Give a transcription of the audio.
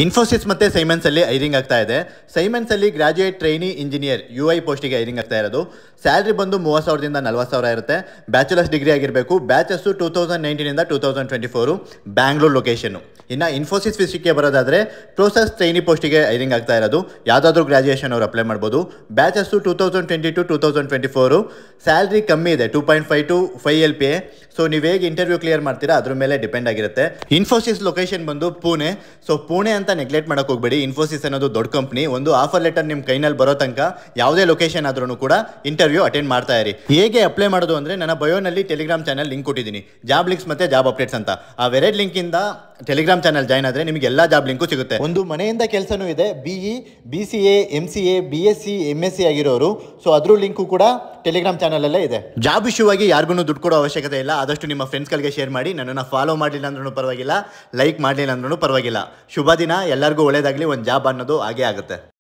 ಇನ್ಫೋಸಿಸ್ ಮತ್ತು ಸೈಮನ್ಸಲ್ಲಿ ಹೈರಿಂಗ್ ಆಗ್ತಾ ಇದೆ. ಸೈಮನ್ಸಲ್ಲಿ ಗ್ರಾಜುಯೇಟ್ ಟ್ರೈನಿ ಇಂಜಿನಿಯರ್ UI ಪೋಸ್ಟಿಗೆ ಹೈರಿಂಗ್ ಆಗ್ತಾ ಇರೋದು. ಸ್ಯಾಲ್ರಿ ಬಂದು 30,000ದಿಂದ 40,000 ಇರುತ್ತೆ. ಬ್ಯಾಚುಲರ್ಸ್ ಡಿಗ್ರಿ ಆಗಿರಬೇಕು. ಬ್ಯಾಚಸ್ಸು 2019ಇಂದ 2024 ಬ್ಯಾಂಗ್ಳೂರ್ ಲೊಕೇಶನ್ನು. ಇನ್ನು ಇನ್ಫೋಸಿಸ್ ವಿಷಯಕ್ಕೆ ಬರೋದಾದರೆ ಪ್ರೋಸೆಸ್ ಟ್ರೈನಿ ಪೋಸ್ಟಿಗೆ ಹೈರಿಂಗ್ ಆಗ್ತಾ ಇರೋದು. ಯಾವುದಾದ್ರೂ ಗ್ರಾಜುಯೇಷನ್ ಅವರು ಅಪ್ಲೈ ಮಾಡ್ಬೋದು. ಬ್ಯಾಚಸ್ಸು 2022-2024. ಸ್ಯಾಲ್ರಿ ಕಮ್ಮಿ ಇದೆ, 2.5 to 5 LPA. ಸೊ ನೀವು ಹೇಗೆ ಇಂಟರ್ವ್ಯೂ ಕ್ಲಿಯರ್ ಮಾಡ್ತೀರಾ ಅದ್ರ ಮೇಲೆ ಡಿಪೆಂಡ್ ಆಗಿರುತ್ತೆ. ಇನ್ಫೋಸಿಸ್ ಲೊಕೇಶನ್ ಬಂದು ಪುಣೆ. ಸೊ ಪುಣೆ ಅಂತ ನೆಗ್ಲೆಕ್ಟ್ ಮಾಡೋಕೆ ಹೋಗಬೇಡಿ. ಇನ್ಫೋಸಿಸ್ ಅನ್ನೋದು ದೊಡ್ಡ ಕಂಪ್ನಿ. ಒಂದು ಆಫರ್ ಲೆಟರ್ ನಿಮ್ಮ ಕೈನಲ್ಲಿ ಬರೋ ತನಕ ಯಾವುದೇ ಲೊಕೇಶನ್ ಆದ್ರೂ ಕೂಡ ಇಂಟರ್ವ್ಯೂ ಅಟೆಂಡ್ ಮಾಡ್ತಾ ಇರಿ. ಹೇಗೆ ಅಪ್ಲೈ ಮಾಡೋದು ಅಂದರೆ ನನ್ನ ಬಯೋನಲ್ಲಿ ಟೆಲಿಗ್ರಾಮ್ ಚಾನಲ್ ಲಿಂಕ್ ಕೊಟ್ಟಿದ್ದೀನಿ, ಜಾಬ್ ಲಿಂಕ್ಸ್ ಮತ್ತು ಜಾಬ್ ಅಪ್ಡೇಟ್ಸ್ ಅಂತ. ಆ ವೆರೈಡ್ ಲಿಂಕಿಂದ ಟೆಲಿಗ್ರಾಮ್ ಚಾನಲ್ ಜಾಯ್ನ್ ಆದರೆ ನಿಮಗೆ ಎಲ್ಲ ಜಾಬ್ ಲಿಂಕು ಸಿಗುತ್ತೆ. ಒಂದು ಮನೆಯಿಂದ ಕೆಲಸನೂ ಇದೆ, BE, BCA, MCA, BSc, MSc ಆಗಿರೋರು. ಸೊ ಅದ್ರ ಲಿಂಕು ಕೂಡ ಟೆಲಿಗ್ರಾಮ್ ಚಾನಲಲ್ಲೇ ಇದೆ. ಜಾಬ್ ಇಶ್ಯೂ ಆಗಿ ಯಾರಿಗೂ ದುಡ್ಡು ಕೊಡೋ ಅವಶ್ಯಕತೆ ಇಲ್ಲ. ಆದಷ್ಟು ನಿಮ್ಮ ಫ್ರೆಂಡ್ಸ್ಗಳಿಗೆ ಶೇರ್ ಮಾಡಿ. ನನ್ನನ್ನು ಫಾಲೋ ಮಾಡಲಿಲ್ಲ ಅಂದ್ರೂ ಪರವಾಗಿಲ್ಲ, ಲೈಕ್ ಮಾಡಲಿಲ್ಲ ಅಂದ್ರೂ ಪರವಾಗಿಲ್ಲ. ಶುಭ ದಿನ, ಎಲ್ಲರಿಗೂ ಒಳ್ಳೇದಾಗಲಿ. ಒಂದು ಜಾಬ್ ಅನ್ನೋದು ಹಾಗೇ ಆಗುತ್ತೆ.